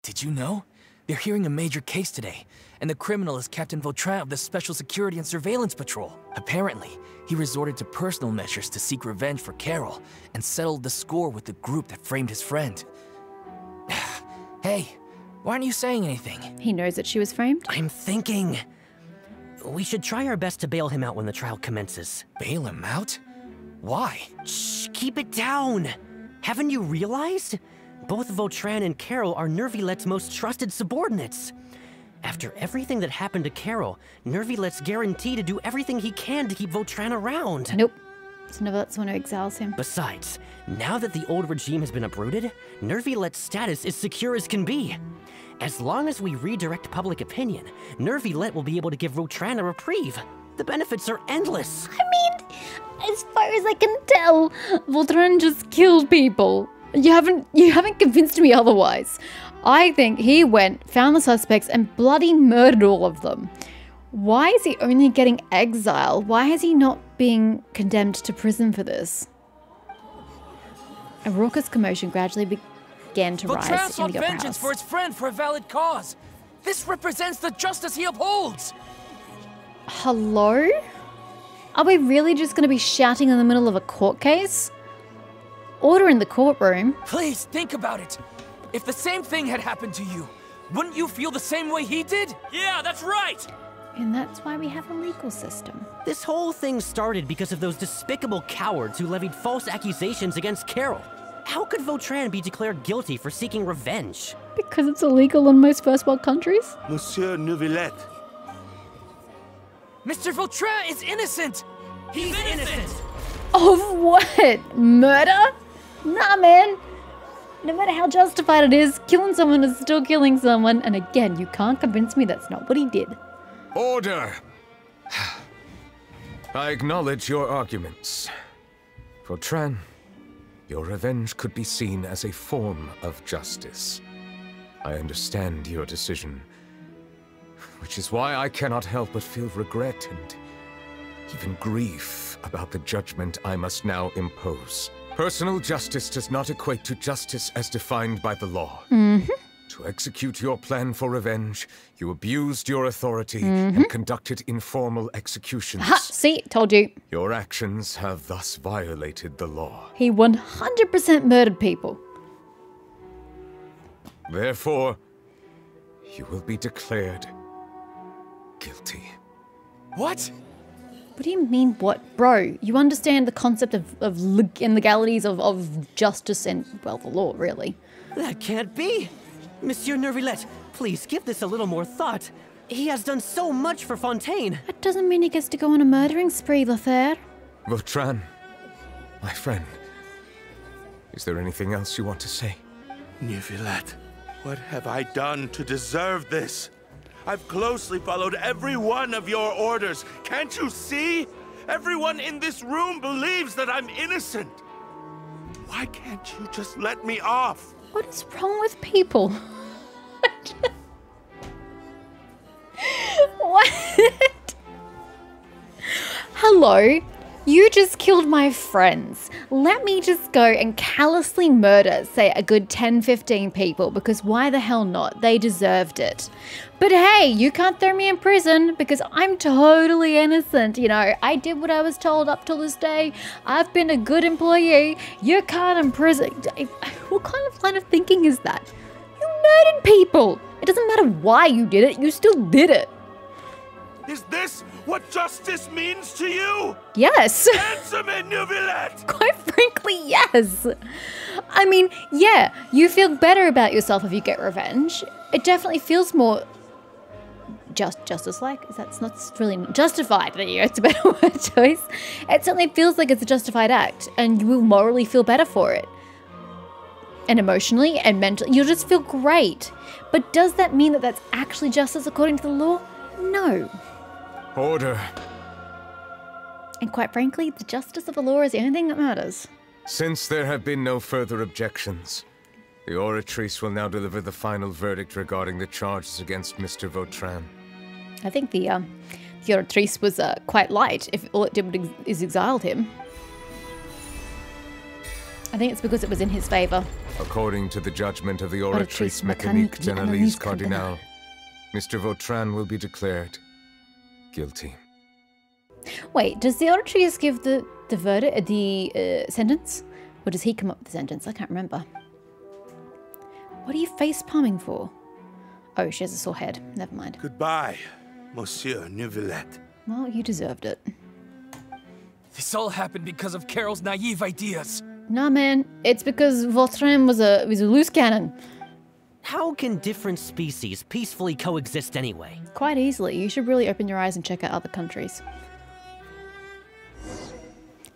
Did you know? They're hearing a major case today, and the criminal is Captain Vautrin of the Special Security and Surveillance Patrol. Apparently, he resorted to personal measures to seek revenge for Carol, and settled the score with the group that framed his friend. Hey, why aren't you saying anything? He knows that she was framed? I'm thinking... we should try our best to bail him out when the trial commences. Bail him out? Why? Shh, keep it down! Haven't you realized? Both Vautrin and Carol are Nervilette's most trusted subordinates. After everything that happened to Carol, Nervilette's guaranteed to do everything he can to keep Vautrin around. Nope. So that's the one who exiles him. Besides, now that the old regime has been uprooted, Nervilette's status is secure as can be. As long as we redirect public opinion, Nervilette will be able to give Vautrin a reprieve. The benefits are endless. I mean, as far as I can tell, Vautrin just killed people. You haven't convinced me otherwise. I think he went, found the suspects, and bloody murdered all of them. Why is he only getting exiled? Why is he not being condemned to prison for this? A raucous commotion gradually began to rise in the Vautrin sought upper vengeance house. for his friend for a valid cause. This represents the justice he upholds. Hello? Are we really just going to be shouting in the middle of a court case? Order in the courtroom. Please think about it. If the same thing had happened to you, wouldn't you feel the same way he did? Yeah, that's right. And that's why we have a legal system. This whole thing started because of those despicable cowards who levied false accusations against Carol. How could Vautrin be declared guilty for seeking revenge? Because it's illegal in most first world countries? Monsieur Nervilette. Mr. Vautrin is innocent. He's innocent. Of what? Murder? Nah, man. No matter how justified it is, killing someone is still killing someone. And again, you can't convince me that's not what he did. Order! I acknowledge your arguments. Vautrin, your revenge could be seen as a form of justice. I understand your decision, which is why I cannot help but feel regret and even grief about the judgment I must now impose. Personal justice does not equate to justice as defined by the law. To execute your plan for revenge, you abused your authority and conducted informal executions. Ha! See? Told you. Your actions have thus violated the law. He 100% murdered people. Therefore, you will be declared guilty. What? What do you mean, what? Bro, you understand the concept of illegalities of justice and, well, the law, really. That can't be. Monsieur Nervilette, please give this a little more thought. He has done so much for Fontaine. That doesn't mean he gets to go on a murdering spree, Lothair. Vautrin, my friend, is there anything else you want to say? Nervilette, what have I done to deserve this? I've closely followed every one of your orders. Can't you see? Everyone in this room believes that I'm innocent. Why can't you just let me off? What is wrong with people? What? Hello? You just killed my friends. Let me just go and callously murder, say, a good 10, 15 people, because why the hell not? They deserved it. But hey, you can't throw me in prison because I'm totally innocent. You know, I did what I was told up till this day. I've been a good employee. You can't imprison. What kind of line of thinking is that? You murdered people. It doesn't matter why you did it. You still did it. Is this what justice means to you? Yes. Answer me, Nervilette! Quite frankly, yes. I mean, yeah, you feel better about yourself if you get revenge. It definitely feels more justice-like. That's not really justified. There you go. It's a better word choice. It certainly feels like it's a justified act, and you will morally feel better for it. And emotionally and mentally, you'll just feel great. But does that mean that that's actually justice according to the law? No. Order. And quite frankly, the justice of the law is the only thing that matters. Since there have been no further objections, the Oratrice will now deliver the final verdict regarding the charges against Mr. Vautrin. I think the Oratrice was quite light if all it did is exiled him. I think it's because it was in his favor. According to the judgment of the Oratrice Oratrice Mécanique d'Analyse d'Analyse Cardinale. Cardinale, Mr. Vautrin will be declared guilty. Wait, does the Oratrice give the verdict, the sentence? Or does he come up with the sentence? I can't remember. What are you face palming for? Oh, she has a sore head. Never mind. Goodbye, Monsieur Neuvillette. Well, you deserved it. This all happened because of Carol's naive ideas. Nah, man. It's because Vautrin was a loose cannon. How can different species peacefully coexist anyway? Quite easily. You should really open your eyes and check out other countries.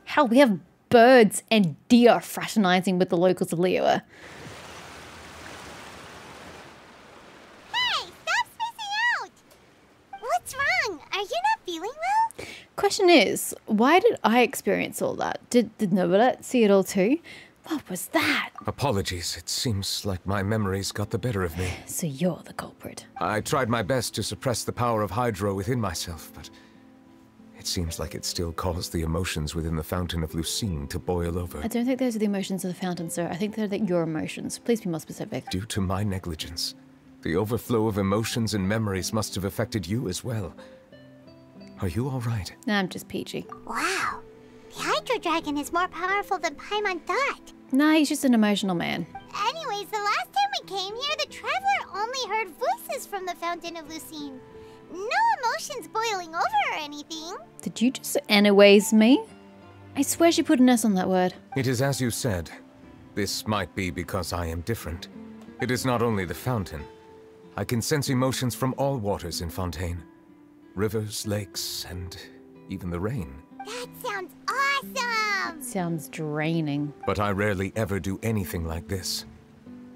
Hell, we have birds and deer fraternizing with the locals of Liyue. Hey, stop spacing out! What's wrong? Are you not feeling well? Question is, why did I experience all that? Did Neuvillette see it all too? What was that? Apologies, it seems like my memories got the better of me. So you're the culprit. I tried my best to suppress the power of Hydro within myself, but it seems like it still caused the emotions within the Fountain of Lucine to boil over. I don't think those are the emotions of the fountain, sir. I think they're your emotions. Please be more specific. Due to my negligence, the overflow of emotions and memories must have affected you as well. Are you all right? Nah, I'm just peachy. Wow. The Hydro Dragon is more powerful than Paimon thought. Nah, he's just an emotional man. Anyways, the last time we came here, the Traveler only heard voices from the Fountain of Lucine. No emotions boiling over or anything. Did you just anyways me? I swear she put an S on that word. It is as you said. This might be because I am different. It is not only the fountain. I can sense emotions from all waters in Fontaine. Rivers, lakes, and even the rain. That sounds awesome! Sounds draining. But I rarely ever do anything like this.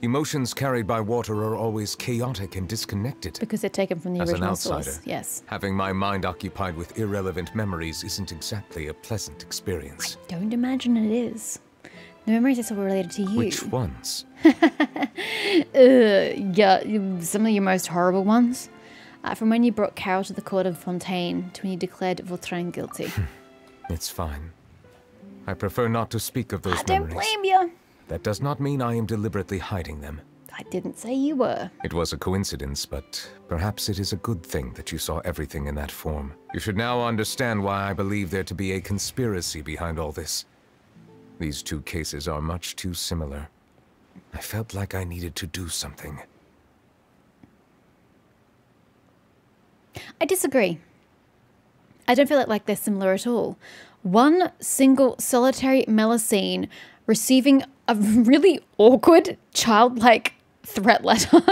Emotions carried by water are always chaotic and disconnected. Because they're taken from the As an original outsider, source. Yes. having my mind occupied with irrelevant memories isn't exactly a pleasant experience. Don't imagine it is. The memories are so related to you. Which ones? Yeah, some of your most horrible ones. From when you brought Carol to the court of Fontaine to when you declared Vautrin guilty. It's fine. I prefer not to speak of those I don't memories. blame you. That does not mean I am deliberately hiding them. I didn't say you were. It was a coincidence, but perhaps it is a good thing that you saw everything in that form. You should now understand why I believe there to be a conspiracy behind all this. These two cases are much too similar. I felt like I needed to do something. I disagree. I don't feel like they're similar at all. One single solitary Melusine receiving a really awkward, childlike threat letter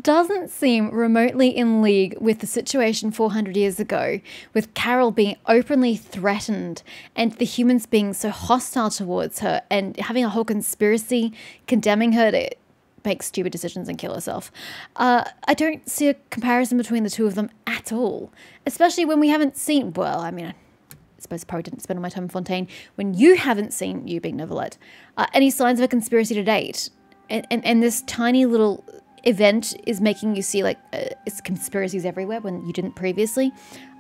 doesn't seem remotely in league with the situation 400 years ago, with Carol being openly threatened and the humans being so hostile towards her and having a whole conspiracy condemning her to make stupid decisions and kill herself. I don't see a comparison between the two of them at all, especially when we haven't seen, well, I mean, I suppose I probably didn't spend all my time in Fontaine, when you haven't seen, you being Neuvillette, any signs of a conspiracy to date. And this tiny little event is making you see like it's conspiracies everywhere when you didn't previously.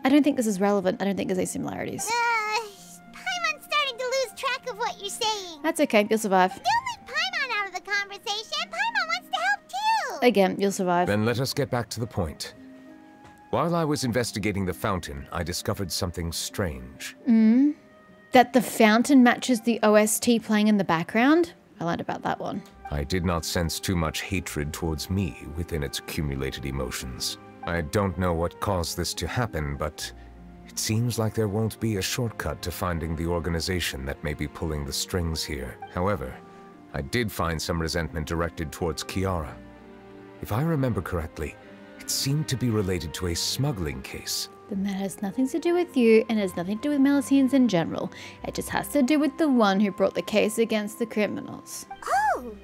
I don't think this is relevant. I don't think there's any similarities. Paimon's starting to lose track of what you're saying. That's okay. You'll survive. Don't leave Paimon out of the conversation. Paimon wants to help too. Again, you'll survive. Then let us get back to the point. While I was investigating the fountain, I discovered something strange. That the fountain matches the OST playing in the background? I learned about that one. I did not sense too much hatred towards me within its accumulated emotions. I don't know what caused this to happen, but it seems like there won't be a shortcut to finding the organization that may be pulling the strings here. However, I did find some resentment directed towards Kiara. If I remember correctly, it seemed to be related to a smuggling case. Then that has nothing to do with you and has nothing to do with Melusines in general. It just has to do with the one who brought the case against the criminals. Oh,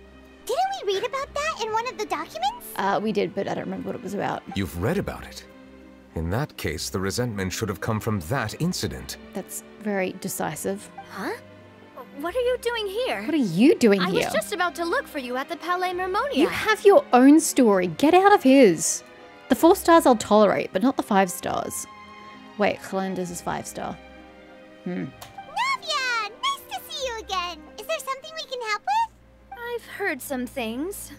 didn't we read about that in one of the documents? We did, but I don't remember what it was about. You've read about it? In that case, the resentment should have come from that incident. That's very decisive. Huh? What are you doing here? What are you doing I here? was just about to look for you at the Palais Mermonia. You have your own story. Get out of his. The 4 stars I'll tolerate, but not the 5 stars. Wait, Calendar's is 5-star. Navia, nice to see you again. Is there something we can help with? I've heard some things.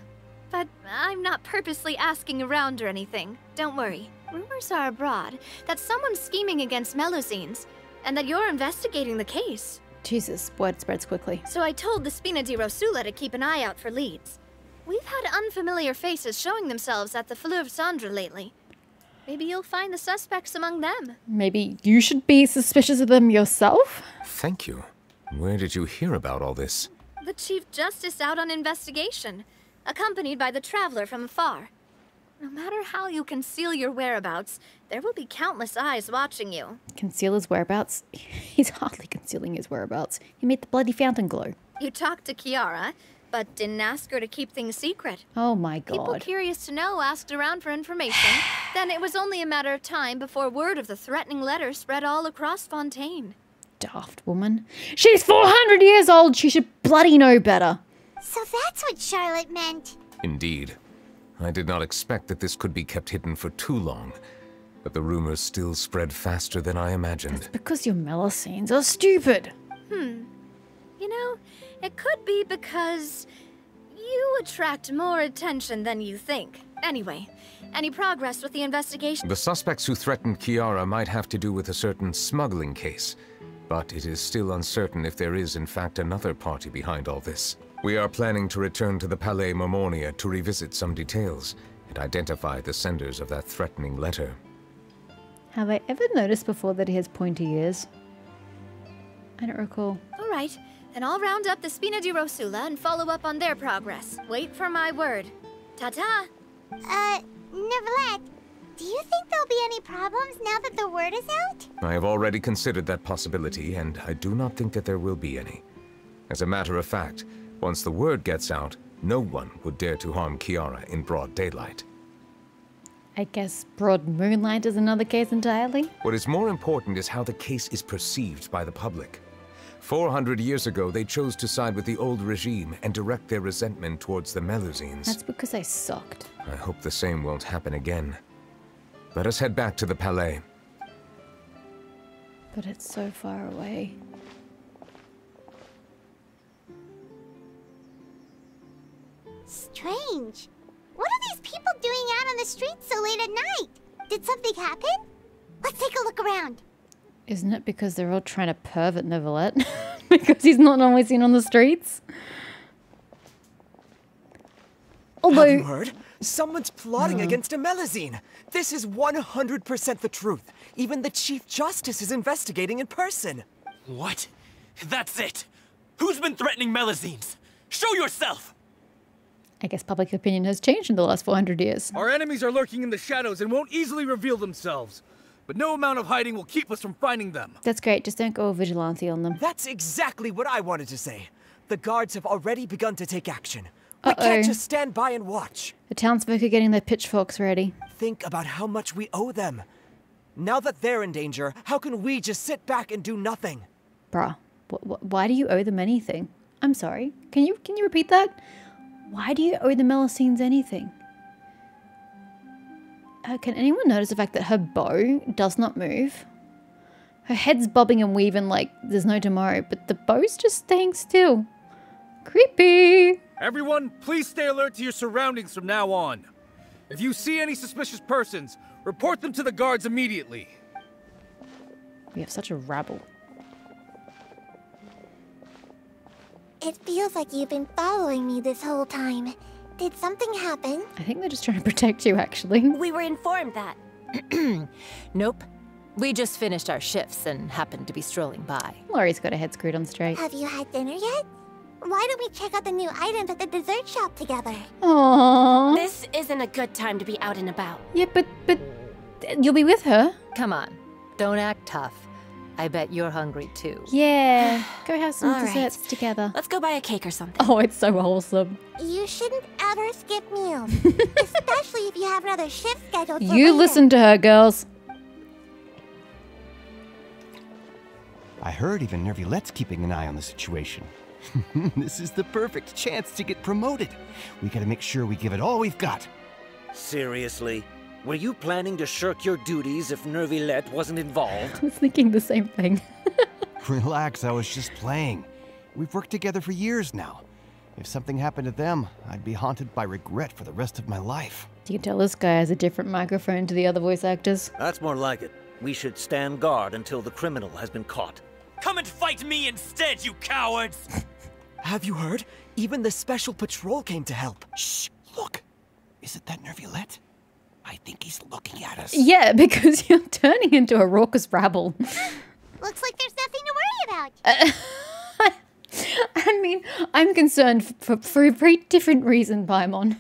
But I'm not purposely asking around or anything. Don't worry. Rumors are abroad that someone's scheming against Melusines, and that you're investigating the case. Jesus, word spreads quickly. So I told the Spina di Rosula to keep an eye out for leads. We've had unfamiliar faces showing themselves at the Fleuve Cendre lately. Maybe you'll find the suspects among them. Maybe you should be suspicious of them yourself? Thank you. Where did you hear about all this? The Chief Justice out on investigation, accompanied by the Traveler from afar. No matter how you conceal your whereabouts, there will be countless eyes watching you. Conceal his whereabouts? He's hardly concealing his whereabouts. He made the bloody fountain glow. You talked to Kiara, but didn't ask her to keep things secret. Oh my People god. curious to know asked around for information. Then it was only a matter of time before word of the threatening letter spread all across Fontaine. Daft woman. She's 400 years old! She should bloody know better. So that's what Charlotte meant. Indeed. I did not expect that this could be kept hidden for too long, but the rumors still spread faster than I imagined. It's because your Melusines are stupid. You know, it could be because you attract more attention than you think. Anyway, any progress with the investigation? The suspects who threatened Kiara might have to do with a certain smuggling case, but it is still uncertain if there is in fact another party behind all this. We are planning to return to the Palais Marmonia to revisit some details and identify the senders of that threatening letter. Have I ever noticed before that he has pointy ears? I don't recall. All right, then I'll round up the Spina di Rosula and follow up on their progress. Wait for my word. Ta-ta! Neverlet, do you think there'll be any problems now that the word is out? I have already considered that possibility, and I do not think that there will be any. As a matter of fact, once the word gets out, no one would dare to harm Kiara in broad daylight. I guess broad moonlight is another case entirely. What is more important is how the case is perceived by the public. 400 years ago, they chose to side with the old regime and direct their resentment towards the Melusines. That's because I sucked. I hope the same won't happen again. Let us head back to the Palais. But it's so far away. Strange. What are these people doing out on the streets so late at night? Did something happen? Let's take a look around. Isn't it because they're all trying to pervert Neverlet? Because he's not normally seen on the streets? Although, have you heard? Someone's plotting against a Melusine. This is 100% the truth. Even the Chief Justice is investigating in person. What? That's it! Who's been threatening Melusines? Show yourself! I guess public opinion has changed in the last 400 years. Our enemies are lurking in the shadows and won't easily reveal themselves. But no amount of hiding will keep us from finding them. That's great, just don't go vigilante on them. That's exactly what I wanted to say. The guards have already begun to take action. We can't just stand by and watch. The townsfolk are getting their pitchforks ready. Think about how much we owe them. Now that they're in danger, how can we just sit back and do nothing? Bruh, why do you owe them anything? I'm sorry, can you repeat that? Why do you owe the Melusines anything? Can anyone notice the fact that her bow does not move? Her head's bobbing and weaving like there's no tomorrow, but the bow's just staying still. Creepy! Everyone, please stay alert to your surroundings from now on. If you see any suspicious persons, report them to the guards immediately. We have such a rabble. It feels like you've been following me this whole time. Did something happen? I think they're just trying to protect you, actually. We were informed that. Nope. We just finished our shifts and happened to be strolling by. Laurie's got her head screwed on straight. Have you had dinner yet? Why don't we check out the new items at the dessert shop together? Aww. This isn't a good time to be out and about. Yeah, but you'll be with her. Come on, don't act tough. I bet you're hungry too. Yeah, go have some All right. desserts together. Let's go buy a cake or something. Oh, it's so wholesome. You shouldn't ever skip meals, especially if you have another shift scheduled for You later. listen to her, girls. I heard even Nervilette's keeping an eye on the situation. This is the perfect chance to get promoted. We gotta make sure we give it all we've got. Seriously? Were you planning to shirk your duties if Nervilette wasn't involved? I was thinking the same thing. Relax, I was just playing. We've worked together for years now. If something happened to them, I'd be haunted by regret for the rest of my life. You can tell this guy has a different microphone to the other voice actors. That's more like it. We should stand guard until the criminal has been caught. Come and fight me instead, you cowards! Have you heard? Even the special patrol came to help. Shh! Look! Isn't that Nervulette? I think he's looking at us. Yeah, because you're turning into a raucous rabble. Looks like there's nothing to worry about. I mean, I'm concerned for a very different reason, Paimon.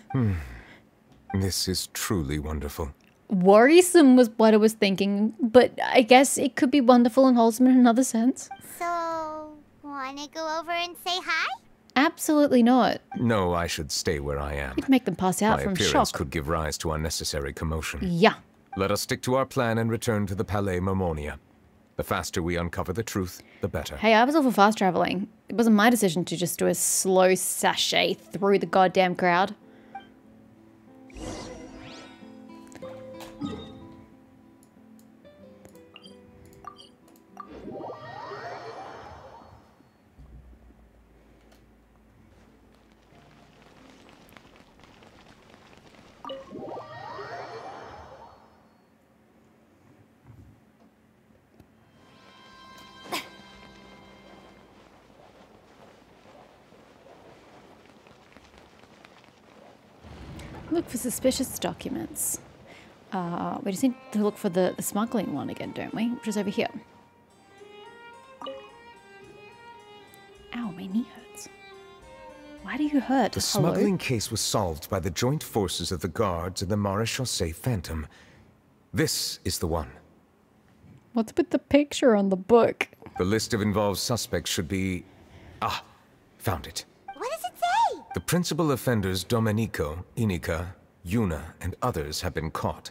This is truly wonderful. Worrisome was what I was thinking, but I guess it could be wonderful and wholesome in another sense. So, wanna go over and say hi? Absolutely not. No, I should stay where I am. You'd make them pass out My from appearance shock. could give rise to unnecessary commotion. Yeah. Let us stick to our plan and return to the Palais Mermonia. The faster we uncover the truth, the better. Hey, I was all for fast traveling. It wasn't my decision to just do a slow sachet through the goddamn crowd. Look for suspicious documents. We just need to look for the smuggling one again, don't we? Which is over here. Ow, my knee hurts. Why do you hurt? The Hello? smuggling case was solved by the joint forces of the guards and the Maréchaussée Phantom. This is the one. What's with the picture on the book? The list of involved suspects should be... Ah, found it. What does it say? The principal offenders Domenico, Inica, Yuna, and others have been caught.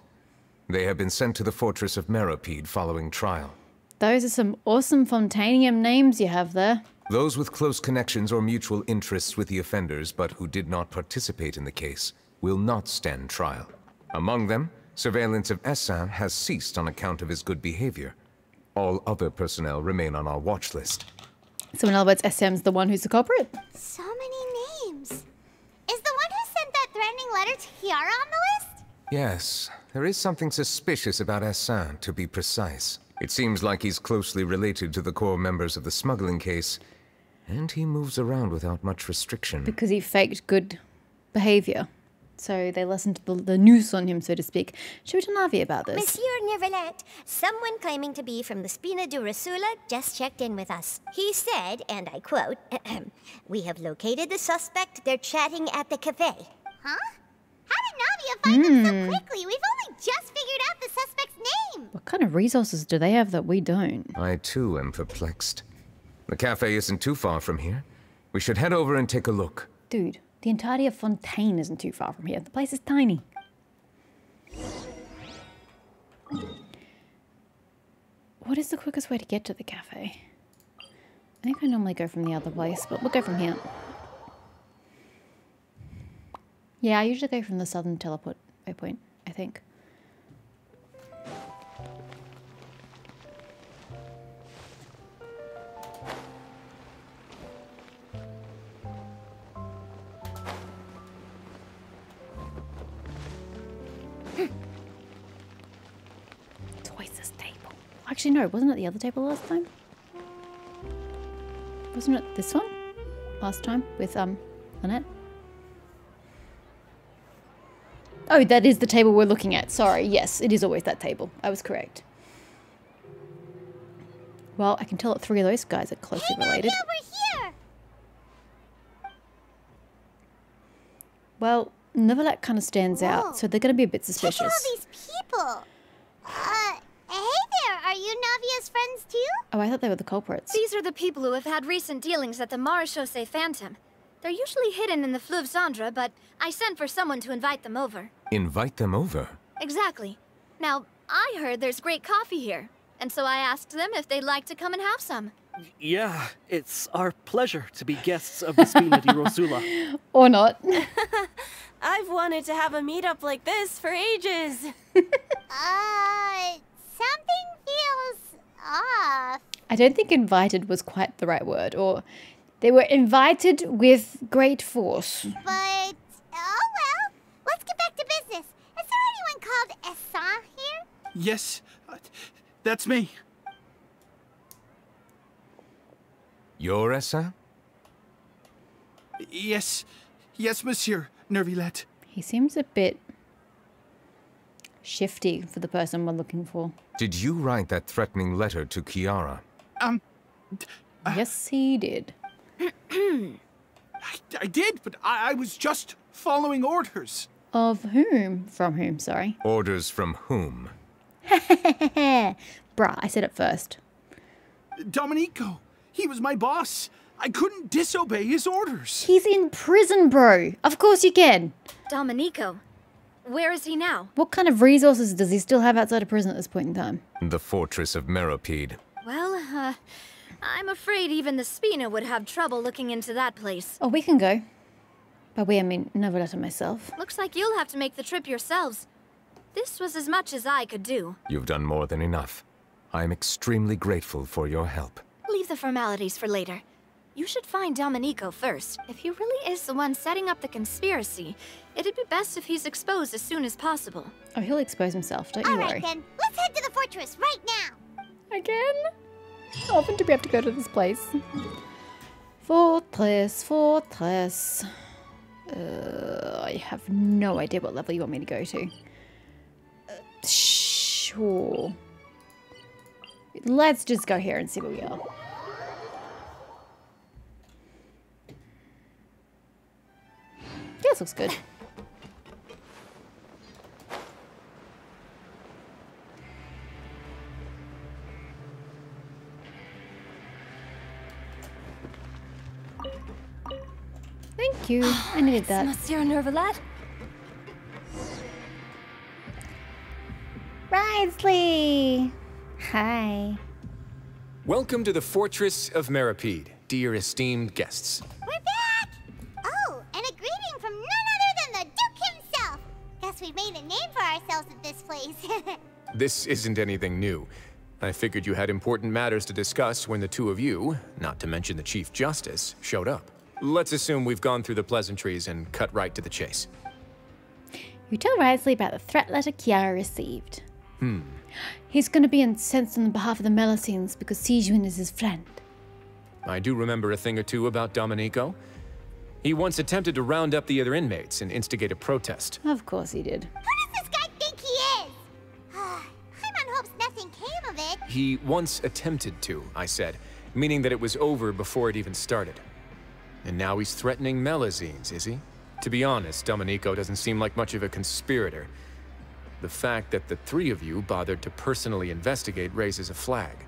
They have been sent to the fortress of Meropide following trial. Those are some awesome Fontanium names you have there. Those with close connections or mutual interests with the offenders, but who did not participate in the case, will not stand trial. Among them, surveillance of Essin has ceased on account of his good behavior. All other personnel remain on our watch list. So in other words, SM's the one who's the culprit? So many names. Is the one who sent that threatening letter to Kiara on the list? Yes, there is something suspicious about Essin, to be precise. It seems like he's closely related to the core members of the smuggling case, and he moves around without much restriction. Because he faked good behavior. So they listened to the noose on him, so to speak. Should we tell Navi about this? Monsieur Nervalette, someone claiming to be from the Spina de Rosula just checked in with us. He said, and I quote, "We have located the suspect. They're chatting at the cafe." Huh? How did Navia find them so quickly? We've only just figured out the suspect's name. What kind of resources do they have that we don't? I too am perplexed. The cafe isn't too far from here. We should head over and take a look. Dude, the entirety of Fontaine isn't too far from here. The place is tiny. What is the quickest way to get to the cafe? I think I normally go from the other place, but we'll go from here. Yeah, I usually go from the southern teleport waypoint, I think. Twice this table. Actually, no, wasn't it the other table last time? Wasn't it this one? Last time with, Lynette? Oh, that is the table we're looking at. Sorry, yes, it is always that table. I was correct. Well, I can tell that 3 of those guys are closely related. Over here. Well, Neverlet kind of stands out, so they're going to be a bit suspicious. Check out all these people. Hey there, are you Navia's friends too? Oh, I thought they were the culprits. These are the people who have had recent dealings at the Maréchaussée Phantom. They're usually hidden in the Fleuve Cendre, but I sent for someone to invite them over. Invite them over? Exactly. Now, I heard there's great coffee here, and so I asked them if they'd like to come and have some. Yeah, it's our pleasure to be guests of the Spina di Rosula. Or not. I've wanted to have a meetup like this for ages. Something feels off. I don't think invited was quite the right word, or They were invited with great force. But, oh well. Let's get back to business. Is there anyone called Essa here? Yes, that's me. You're Essa? Yes, Monsieur Nervilette. He seems a bit shifty for the person we're looking for. Did you write that threatening letter to Kiara? Yes, he did. I did, but I was just following orders. Of whom? From whom, sorry. Orders from whom? Bruh, I said it first. Domenico. He was my boss. I couldn't disobey his orders. He's in prison, bro. Of course you can. Domenico. Where is he now? What kind of resources does he still have outside of prison at this point in time? The fortress of Meropide. Well, I'm afraid even the Spina would have trouble looking into that place. Oh, we can go. By we, I mean Nervilette and myself. Looks like you'll have to make the trip yourselves. This was as much as I could do. You've done more than enough. I am extremely grateful for your help. Leave the formalities for later. You should find Domenico first. If he really is the one setting up the conspiracy, it'd be best if he's exposed as soon as possible. Oh, he'll expose himself, don't you worry. Alright then, let's head to the fortress right now. Again? How often do we have to go to this place? Fortress. I have no idea what level you want me to go to. Sure. Let's just go here and see where we are. Yeah, this looks good. Thank you. I needed that. Monsieur Nervilette? Risley! Hi. Welcome to the Fortress of Meropide, dear esteemed guests. We're back! Oh, and a greeting from none other than the Duke himself. Guess we've made a name for ourselves at this place. This isn't anything new. I figured you had important matters to discuss when the two of you, not to mention the Chief Justice, showed up. Let's assume we've gone through the pleasantries and cut right to the chase. You tell Risley about the threat letter Kiara received. He's going to be incensed on behalf of the Melusines because Sijuin is his friend. I do remember a thing or two about Domenico. He once attempted to round up the other inmates and instigate a protest. Of course he did. Who does this guy think he is? Paimon hopes nothing came of it. He once attempted to, I said, meaning that it was over before it even started. And now he's threatening Melusines, is he? To be honest, Domenico doesn't seem like much of a conspirator. The fact that the three of you bothered to personally investigate raises a flag.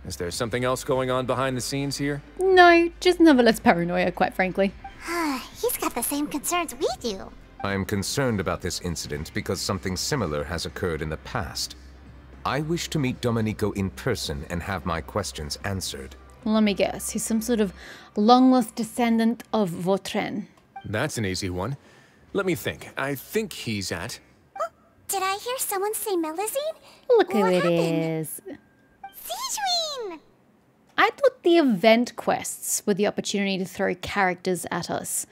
Is there something else going on behind the scenes here? No, just Nervilette's paranoia, quite frankly. He's got the same concerns we do. I am concerned about this incident because something similar has occurred in the past. I wish to meet Domenico in person and have my questions answered. Let me guess, he's some sort of long-lost descendant of Vautrin. That's an easy one. Let me think. I think he's at... Did I hear someone say Melusine? Look who it is. Sijuin! I thought the event quests were the opportunity to throw characters at us.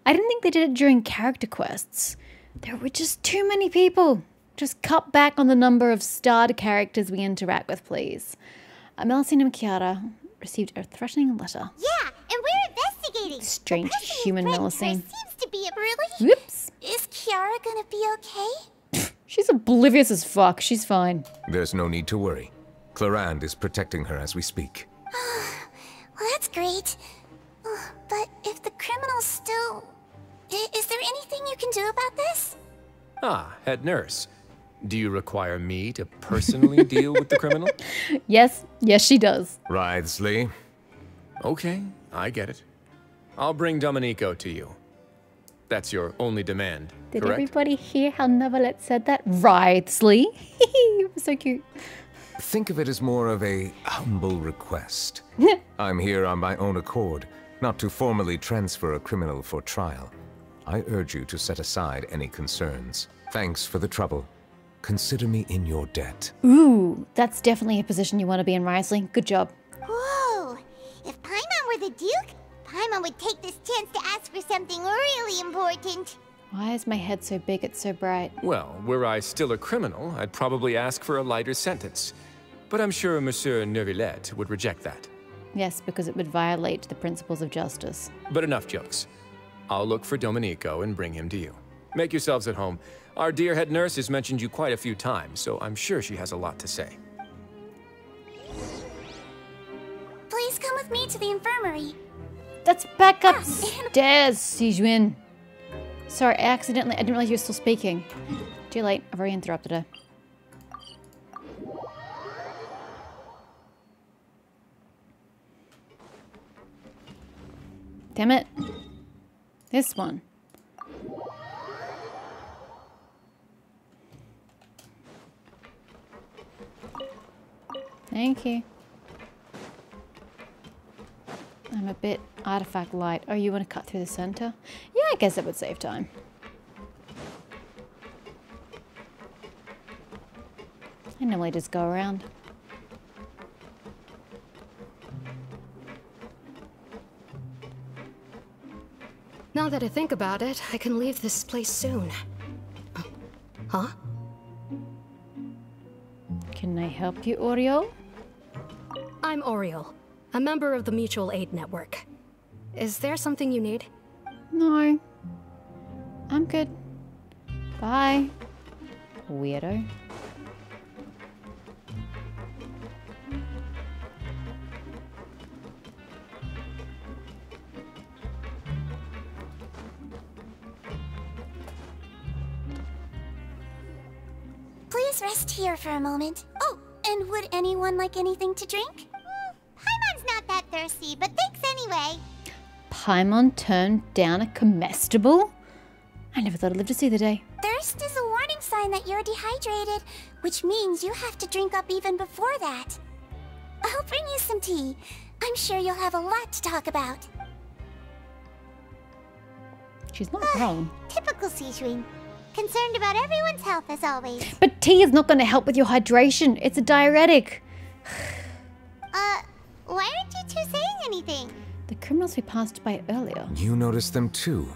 I didn't think they did it during character quests. There were just too many people. Just cut back on the number of starred characters we interact with, please. Melusine and Kiara received a threatening letter. Yeah, and we're investigating. Strange human Melusine. Seems to be a... Really? Whoops. Is Kiara gonna be okay? She's oblivious as fuck. She's fine. There's no need to worry. Clarande is protecting her as we speak. Well, that's great. But if the criminal's still... Is there anything you can do about this? Ah, head nurse. Do you require me to personally deal with the criminal? Yes, she does. Risley. Okay, I get it. I'll bring Domenico to you. That's your only demand, Did correct? everybody hear how Nervilette said that? Risley. It was so cute. Think of it as more of a humble request. I'm here on my own accord, not to formally transfer a criminal for trial. I urge you to set aside any concerns. Thanks for the trouble. Consider me in your debt. Ooh, that's definitely a position you want to be in, Risley. Good job. Whoa! If Paimon were the Duke, someone would take this chance to ask for something really important. Why is my head so big it's so bright? Well, were I still a criminal, I'd probably ask for a lighter sentence. But I'm sure Monsieur Neuvillette would reject that. Yes, because it would violate the principles of justice. But enough jokes. I'll look for Domenico and bring him to you. Make yourselves at home. Our dear head nurse has mentioned you quite a few times, so I'm sure she has a lot to say. Please come with me to the infirmary. Let's back upstairs, Sijuin. Sorry, I didn't realize you were still speaking. Too late, I've already interrupted her. Damn it. This one. Thank you. I'm a bit artifact light. Oh, you want to cut through the center? Yeah, I guess that would save time. I normally just go around. Now that I think about it, I can leave this place soon. Huh? Can I help you, Oriole? I'm Oriole, a member of the Mutual Aid Network. Is there something you need? No. I'm good. Bye. Weirdo. Please rest here for a moment. Oh, and would anyone like anything to drink? Paimon's not that thirsty, but thanks anyway. Paimon turned down a comestible? I never thought I'd live to see the day. Thirst is a warning sign that you're dehydrated, which means you have to drink up even before that. I'll bring you some tea. I'm sure you'll have a lot to talk about. She's not wrong. Typical Sijuin. Concerned about everyone's health as always. But tea is not going to help with your hydration. It's a diuretic. Why aren't you two saying anything? The criminals we passed by earlier. You noticed them too.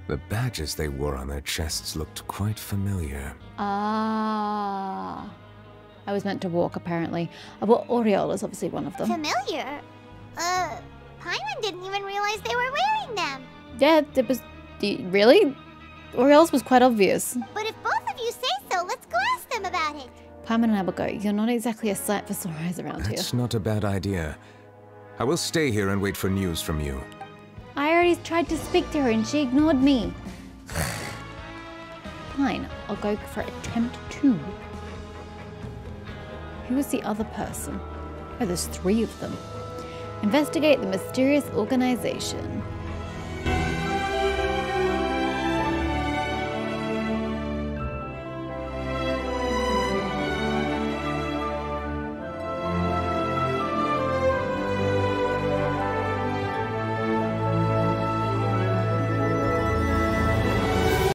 The badges they wore on their chests looked quite familiar. Ah. I was meant to walk, apparently. Well, Oriole is obviously one of them. Familiar? Paimon didn't even realize they were wearing them. Yeah, it was... Really? Oriole's was quite obvious. But if both of you say so, let's go ask them about it. Paimon and I will go. You're not exactly a sight for sore eyes around here. That's not a bad idea. I will stay here and wait for news from you. I already tried to speak to her and she ignored me. Fine, I'll go for attempt 2. Who was the other person? Oh, there's 3 of them. Investigate the mysterious organization.